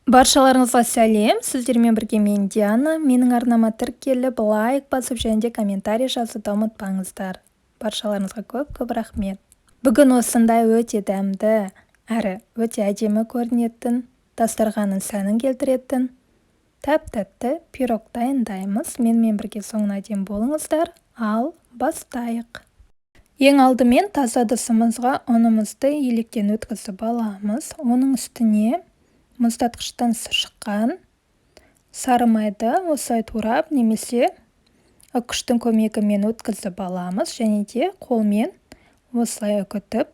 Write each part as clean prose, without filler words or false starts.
Баршаларыңызға сәлем, сіздермен бірге мен Диана. Менің арнама тіркеліп, лайк басып және де комментарий жазуды ұмытпаңыздар. Баршаларыңызға көп рахмет. Бүгін осындай өте дәмді әрі өте әдемі көрінетін, дастарханның сәнін келтіретін тәп-тәтті пирог дайындаймыз. Менімен бірге соңына дейін болыңыздар. Ал бастайық. Ең алдымен таза ыдысымызға ұнымызды електен өткізіп аламыз. Оның үстіне мұздатқыштан шыққан сары майды осылай турап немесе үккіштің көмегімен өткізіп аламыз, және де қолмен осылай үкітіп,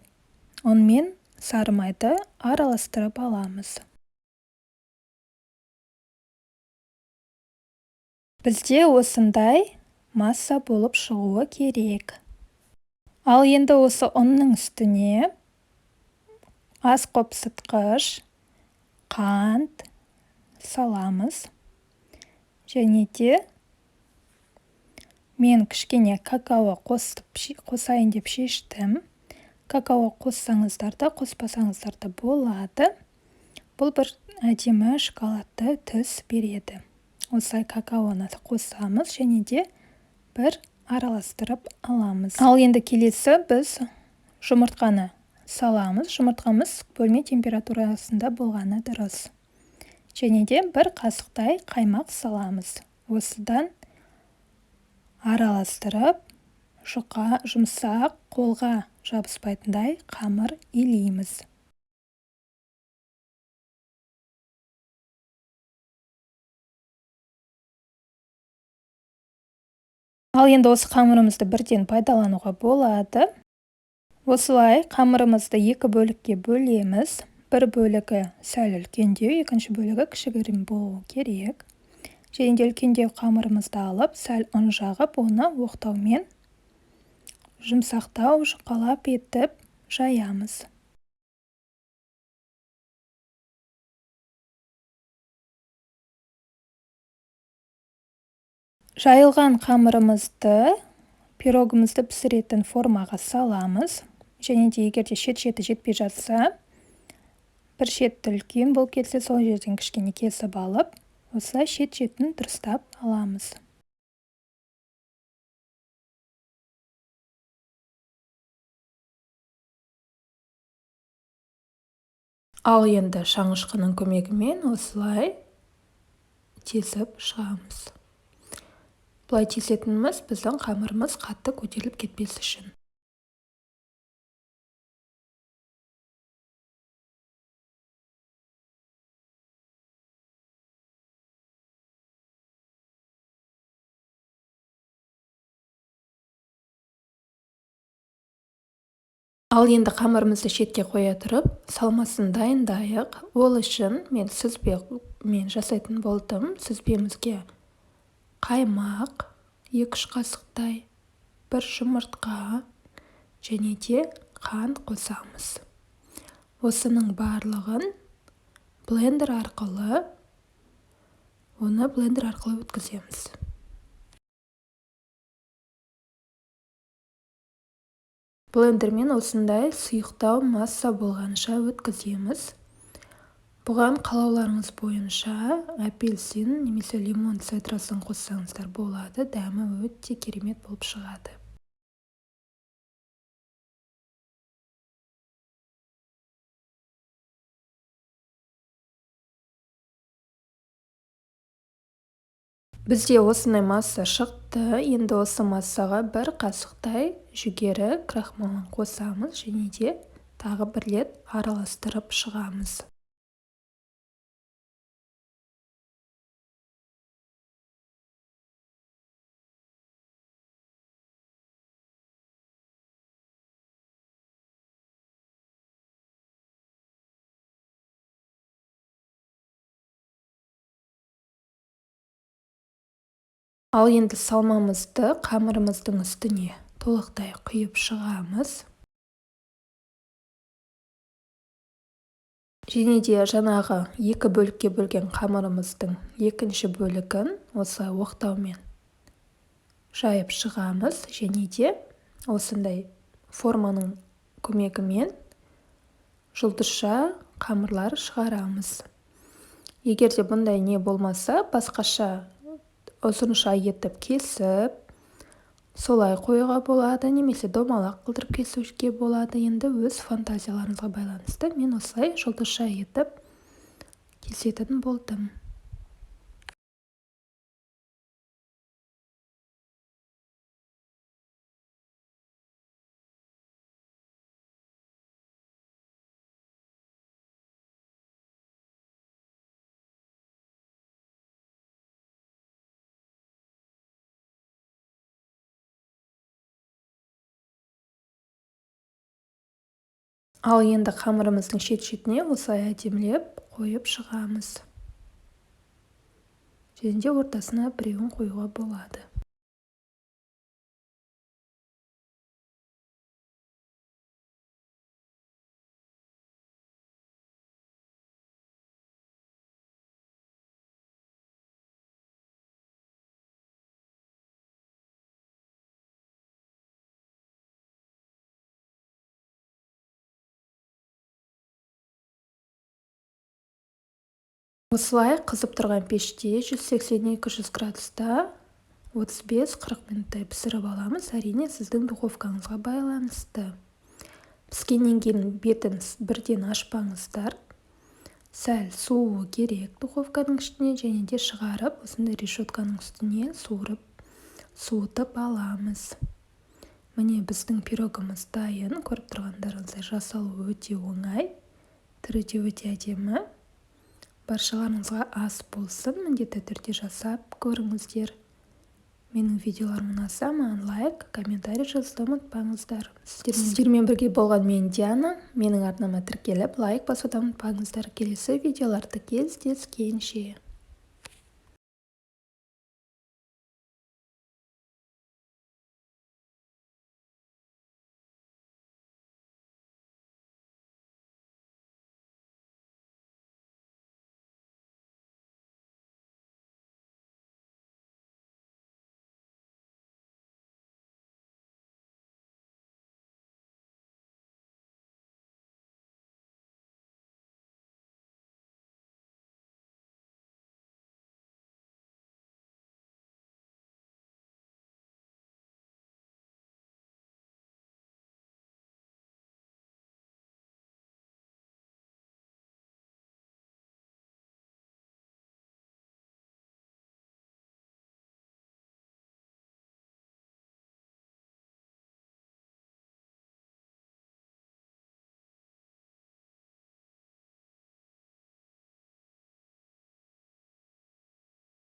онымен сары майды араластырып аламыз. Бізде осындай масса болып шығуы керек. Ал енді осы ұнның үстіне ас қопсытқыш, қант саламыз, және де мен кішкене какао қосайын деп шештім. Какао қоссаңыздар да, қоспасаңыздар да болады. Бұл бір әдемі шоколадты түс береді. Осылай какаоны қосамыз және де бір араластырып аламыз. Ал енді келесі біз жұмыртқаны саламыз. Жұмыртқамыз бөлме температурасында болғаны дұрыс. Және де бір қасықтай қаймақ саламыз. Осыдан араластырып, жұмсақ, қолға жабыспайтындай қамыр илейміз. Ал енді осы қамырымызды бірден пайдалануға болады. Осылай қамырымызды екі бөлікке бөлеміз. Бір бөлігі сәл үлкендеу, екінші бөлігі кішігірім болу керек. Және де үлкендеу қамырымызды алып, сәл ұн жағып, оны оқтаумен жұмсақтау, жұқалап етіп жаямыз. Жайылған қамырымызды пирогымызды пісіретін формаға саламыз. Және де егерде шет-шеті жетпей жатса, бір шетті үлкен болып кетсе, сол жерден кішкене кесіп алып, осылай шет-шетін дұрыстап аламыз. Ал енді шаңышқының көмегімен осылай тесіп шығамыз. Бұлай тесетініміз біздің қамырымыз қатты көтеріліп кетпес үшін. Ал енді қамырымызды шетке қоя тұрып, салмасын дайындайық. Ол үшін мен сүзбемен жасайтын болдым. Сүзбемізге қаймақ, 2-3 қасықтай, бір жұмыртқа және де қант қосамыз. Осының барлығын блендер арқылы өткіземіз. Блендермен осындай сұйықтау масса болғанша өткіземіз. Бұған қалауларыңыз бойынша апельсин немесе лимон цитрасын қоссаңыздар болады. Дәмі өте керемет болып шығады. Бізде осындай масса шықты. Енді осы массаға бір қасықтай жүгері крахмалын қосамыз және де тағы бір рет араластырып шығамыз. Ал енді салмамызды қамырымыздың үстіне толықтай құйып шығамыз. Және де жаңағы екі бөлікке бөлген қамырымыздың екінші бөлігін осылай оқтаумен жайып шығамыз. Және де осындай форманың көмегімен жұлдызша қамырлар шығарамыз. Егер де бұндай не болмаса, басқаша ұзынша етіп кесіп, солай қоюға болады, немесе домалақ қылдырып кесуге болады. Енді өз фантазияларыңызға байланысты. Мен осылай жұлдызша етіп кесетін болдым. Ал енді қамырымыздың шет-шетіне осылай әдемілеп қойып шығамыз. Және де ортасына біреуін қоюға болады. Осылай қызып тұрған пеште 180-200 градуста 35-40 минуттай пісіріп аламыз. Әрине, сіздің духовкаңызға байланысты. Піскеннен кейін бетін бірден ашпаңыздар. Сәл суы керек духовканың ішіне, және де шығарып, осындай решетканың үстіне суытып аламыз. Міне біздің пирогымыз дайын. Көріп тұрғандарыңыздай жасалуы өте оңай, түрі де өте әдемі. Баршаларыңызға ас болсын, міндетті түрде жасап көріңіздер. Менің видеоларым ұнаса, маған лайк, комментарий жазуды ұмытпаңыздар. Сіздермен бірге болған мен Диана. Менің арнама тіркеліп, лайк басуды ұмытпаңыздар. Келесі видеоларда кездескенше.